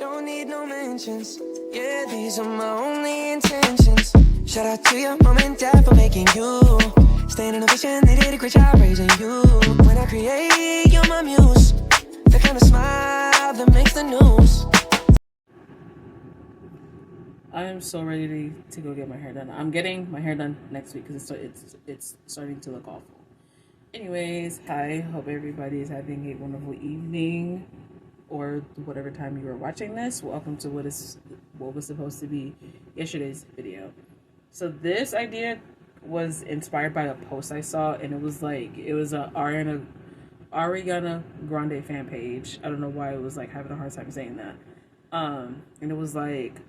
don't need no mentions. Yeah, these are my only intentions. Shout out to your mom and dad for making you. Staying in a vision, they did a great job raising you. When I create, you're my muse. The kind of smile that makes the news. I am so ready to go get my hair done. I'm getting my hair done next week because it's starting to look awful. Anyways, hi. Hope everybody is having a wonderful evening or whatever time you are watching this. Welcome to what was supposed to be yesterday's video. So this idea was inspired by a post I saw, and it was a Ariana Grande fan page. I don't know why it was like having a hard time saying that. And it was like,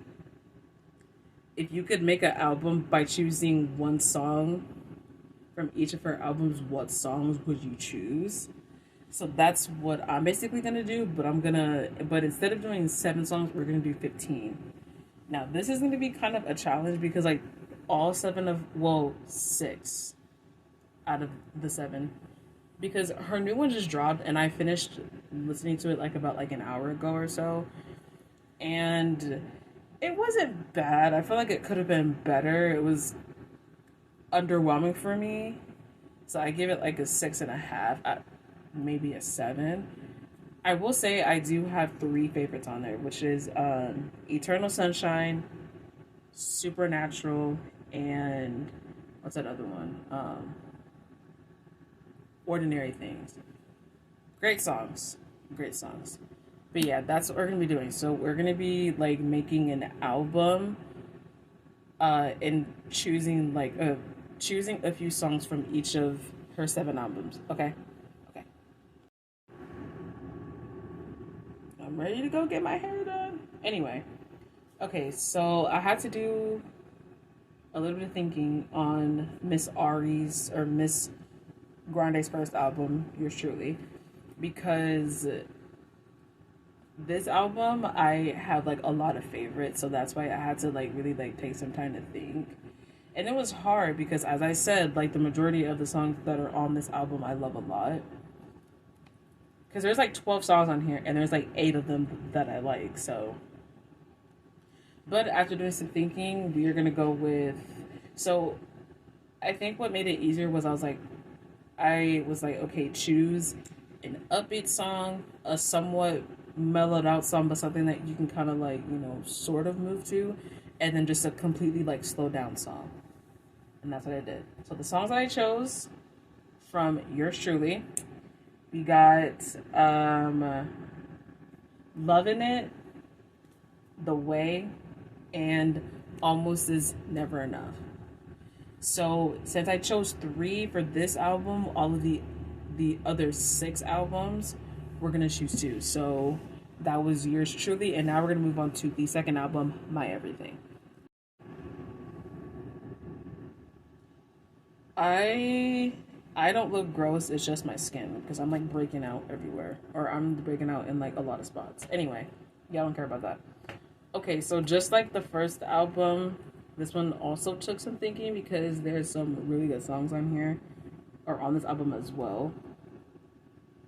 if you could make an album by choosing one song from each of her albums, what songs would you choose? So that's what I'm basically gonna do, but instead of doing 7 songs, we're gonna do 15. Now this is gonna be kind of a challenge because like all 6 out of the 7, because her new one just dropped and I finished listening to it about an hour ago or so, and it wasn't bad. I feel like it could have been better. It was underwhelming for me. So I give it like a 6.5, maybe a 7. I will say I do have 3 favorites on there, which is Eternal Sunshine, Supernatural, and what's that other one? Ordinary Things. Great songs. Great songs. But yeah, that's what we're gonna be doing. So we're gonna be like making an album, and choosing a few songs from each of her 7 albums. Okay, okay. I'm ready to go get my hair done. Anyway, okay. So I had to do a little bit of thinking on Miss Grande's first album, Yours Truly, because this album I have like a lot of favorites, so that's why I had to really take some time to think. And it was hard because, as I said, like the majority of the songs that are on this album I love a lot, because there's 12 songs on here and there's 8 of them that I like. So but after doing some thinking, we are gonna go with, so I think what made it easier was I was like, okay, choose an upbeat song, a somewhat mellowed out song, but something that you can kind of sort of move to, and then just a completely slow down song. And that's what I did. So the songs that I chose from Yours Truly, we got Lovin' It, The Way, and Almost Is Never Enough. So since I chose 3 for this album, all of the other 6 albums, we're gonna choose 2. So that was Yours Truly, and now we're gonna move on to the second album, My Everything. I don't look gross. It's just my skin because I'm breaking out everywhere, or I'm breaking out in a lot of spots. Anyway, y'all don't care about that. Okay, so just like the first album, this one also took some thinking because there's some really good songs on here, or on this album as well.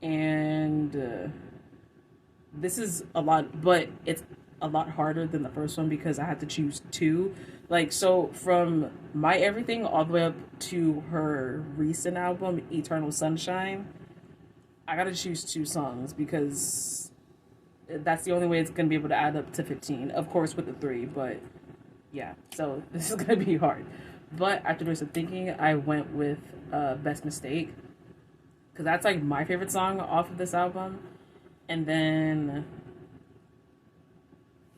And this is a lot, but it's a lot harder than the first one because I had to choose 2. So from My Everything all the way up to her recent album, Eternal Sunshine, I gotta choose 2 songs because that's the only way it's gonna be able to add up to 15. Of course, with the 3, but yeah, so this is gonna be hard. But after doing some thinking, I went with Best Mistake, because that's my favorite song off of this album. And then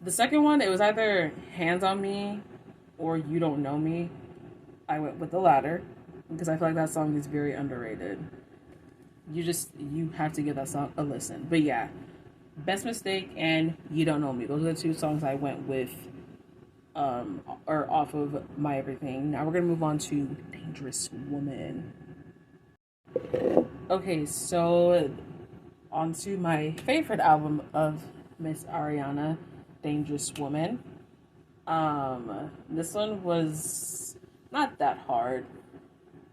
the second one, it was either Hands on Me or You Don't Know Me. I went with the latter because I feel like that song is very underrated. You have to give that song a listen. But yeah, Best Mistake and You Don't Know Me. Those are the 2 songs I went with, or off of My Everything. Now we're gonna move on to Dangerous Woman. Okay, so on to my favorite album of Miss Ariana, Dangerous Woman. This one was not that hard,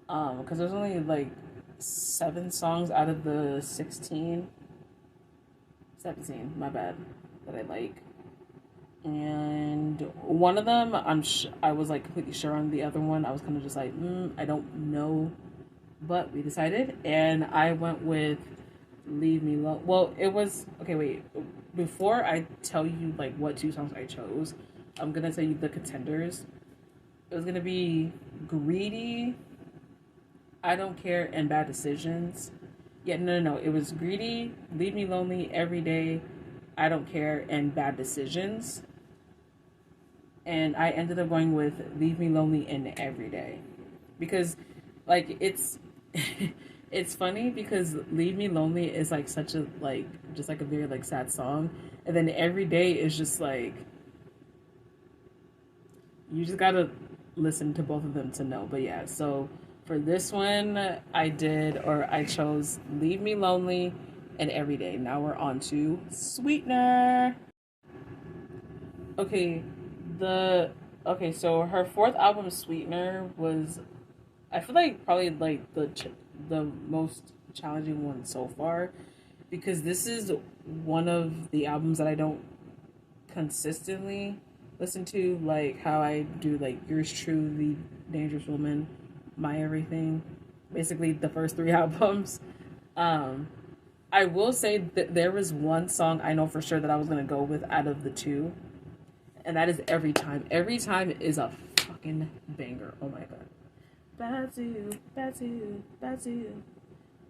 because there's only 7 songs out of the 16. 17, my bad, that I like. And one of them, I was like completely sure on. The other one, I was kind of just like, I don't know. But we decided, and I went with "Leave Me Alone." Well, it was okay. Wait, before I tell you like what two songs I chose, I'm gonna tell you the contenders. It was gonna be "Greedy," "I Don't Care," and "Bad Decisions." Yeah, no. It was "Greedy," "Leave Me Lonely," "Every Day," "I Don't Care," and "Bad Decisions." And I ended up going with "Leave Me Lonely" and "Every Day," because like it's funny because "Leave Me Lonely" is like such a like just like a very like sad song, and then "Every Day" is just like you just gotta listen to both of them to know. But yeah, so for this one I chose "Leave Me Lonely" and "Every Day." Now we're on to "Sweetener." Okay, the so her fourth album "Sweetener" was, I feel like, probably like the most challenging one so far, because this is one of the albums that I don't consistently listen to, like how I do like "Yours Truly," "Dangerous Woman," "My Everything," basically the first three albums. Um, I will say that there was one song I know for sure that I was gonna go with out of the two, and that is "Every Time." "Every Time" is a fucking banger. Oh my god. Back to you, back to you, back to you,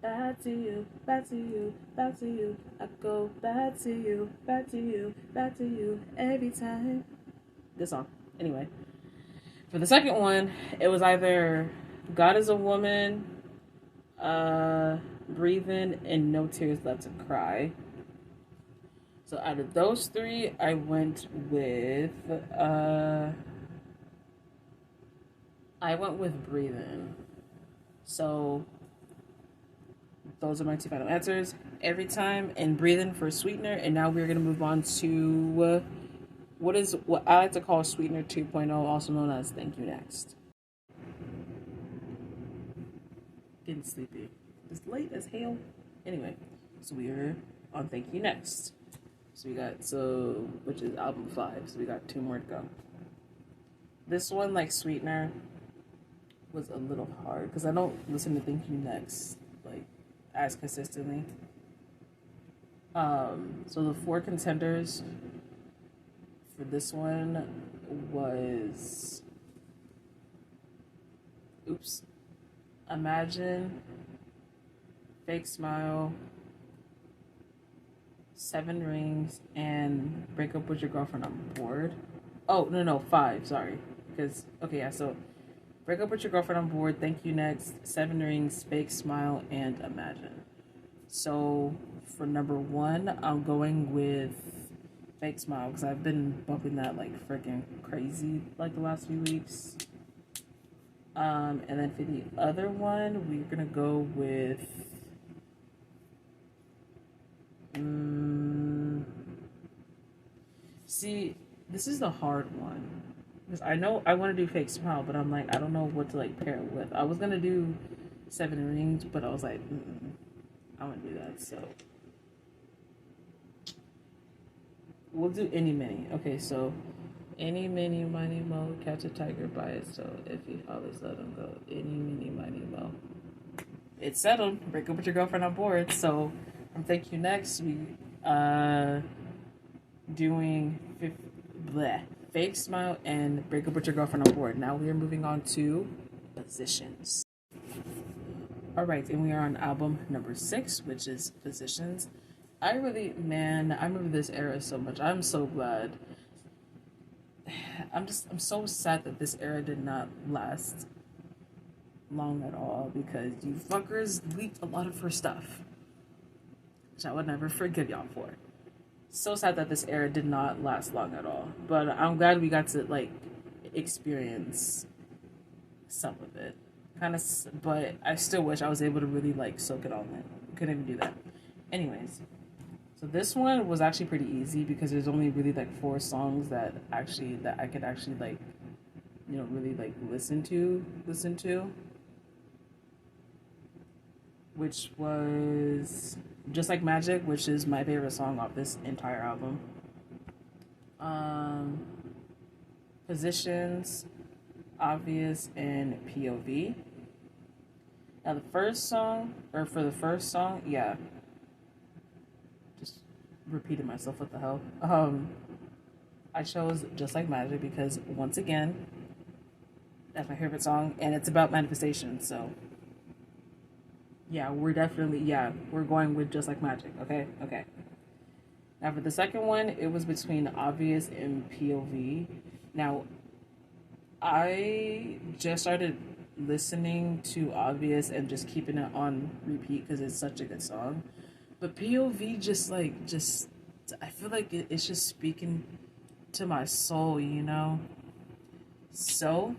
back to you, back to you, back to you. I go back to you, back to you, back to you every time. This song. Anyway, for the second one, it was either "God Is a Woman," "Breathing," and "No Tears Left to Cry." So out of those three, I went with "Breathing." So those are my two final answers. "Every Time" and "Breathing" for "Sweetener." And now we're going to move on to what I like to call "Sweetener 2.0, also known as "Thank You Next." Getting sleepy. It's late as hell. Anyway, so we are on "Thank You Next." Which is album 5. So we got two more to go. This one, like "Sweetener," was a little hard because I don't listen to "Thank You Next" like as consistently. So the four contenders for this one was "Imagine," "Fake Smile," "Seven Rings," and "Break Up With Your Girlfriend, I'm Bored." Oh, no, 5, sorry. Because, okay, yeah, so "Break Up With Your Girlfriend, I'm Bored," "Thank You Next," "Seven Rings," "Fake Smile," and "Imagine." So for number one, I'm going with "Fake Smile" because I've been bumping that like freaking crazy like the last few weeks. And then for the other one, we're gonna go with see, this is the hard one because I know I want to do "Fake Smile," but I'm like I don't know what to like pair it with. I was gonna do "Seven Rings," but I was like, I want to do that. So we'll do "Any Mini." Okay, so "Any Mini Money Mo, catch a tiger by its toe. If you always let him go, any Mini Money Mo." It's settled. "Break Up With Your Girlfriend, I'm Bored." So from "Thank You Next," we doing "Fake Smile" and "Break Up With Your Girlfriend, I'm Bored." Now we are moving on to "Positions." All right, and we are on album number 6, which is "Positions." I remember this era so much. I'm so glad. I'm so sad that this era did not last long at all because you fuckers leaked a lot of her stuff, which I would never forgive y'all for. So sad that this era did not last long at all. But I'm glad we got to like experience some of it. But I still wish I was able to really like soak it all in. Couldn't even do that. Anyways, so this one was actually pretty easy because there's only really like 4 songs that I could actually like, really like listen to, which was "Just Like Magic," which is my favorite song off this entire album. um, Positions, Obvious, and POV. Now the first song, or for the first song, yeah, just repeated myself. What the hell? I chose Just Like Magic because once again, that's my favorite song, and it's about manifestation. So yeah, we're going with Just Like Magic. Okay, okay. Now for the second one, it was between Obvious and POV. Now I just started listening to Obvious and just keeping it on repeat because it's such a good song. But POV just I feel like it's just speaking to my soul, you know? So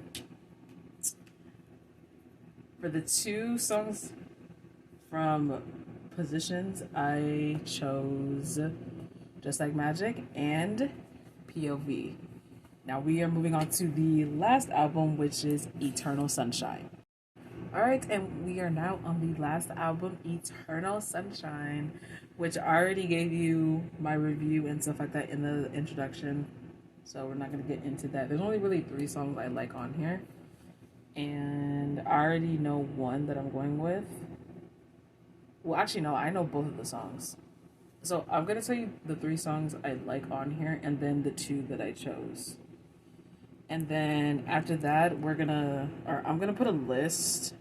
for the two songs from Positions, I chose Just Like Magic and POV. Now we are moving on to the last album, which is Eternal Sunshine. Alright, and we are now on the last album, Eternal Sunshine, which I already gave you my review and stuff like that in the introduction. So we're not going to get into that. There's only really 3 songs I like on here. And I already know one that I'm going with. Well, actually, no, I know both of the songs. So I'm going to tell you the 3 songs I like on here and then the 2 that I chose. And then after that, I'm gonna put a list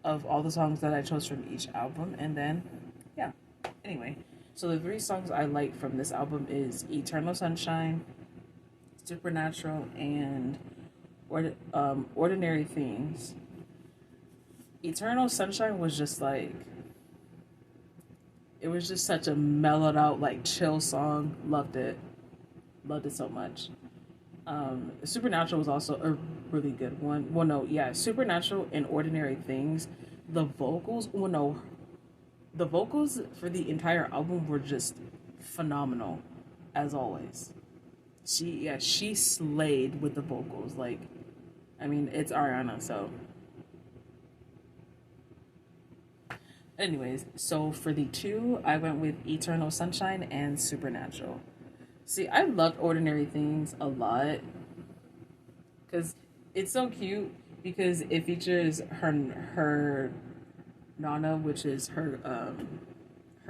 of all the songs that I chose from each album, and then, yeah. Anyway, so the 3 songs I like from this album is Eternal Sunshine, Supernatural, and Ordinary Things. Eternal Sunshine was just like, it was just such a mellowed out, like, chill song. Loved it so much. Supernatural was also a really good one. Well, no, yeah, Supernatural and Ordinary Things. The vocals for the entire album were just phenomenal, as always. She slayed with the vocals. Like, I mean, it's Ariana, so. Anyways, so for the 2, I went with Eternal Sunshine and Supernatural. See, I loved Ordinary Things a lot because it's so cute because it features her Nana, which is her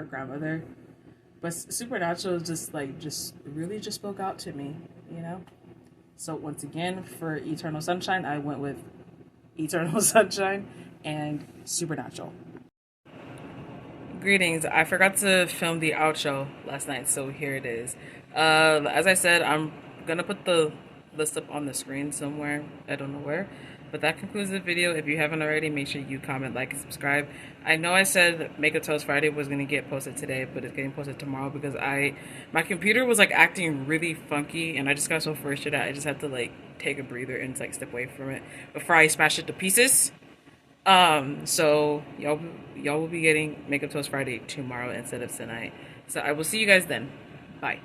grandmother. But Supernatural just really just spoke out to me, you know? So once again, for Eternal Sunshine, I went with Eternal Sunshine and Supernatural. Greetings. I forgot to film the outro last night, so here it is. As I said, I'm gonna put the list up on the screen somewhere. I don't know where. But that concludes the video. If you haven't already, make sure you comment, like, and subscribe. I know I said Makeup Toast Friday was gonna get posted today, but it's getting posted tomorrow because my computer was like acting really funky, and I just got so frustrated I just had to like take a breather and like step away from it before I smash it to pieces. So y'all will be getting Makeup Toast Friday tomorrow instead of tonight. So I will see you guys then. Bye.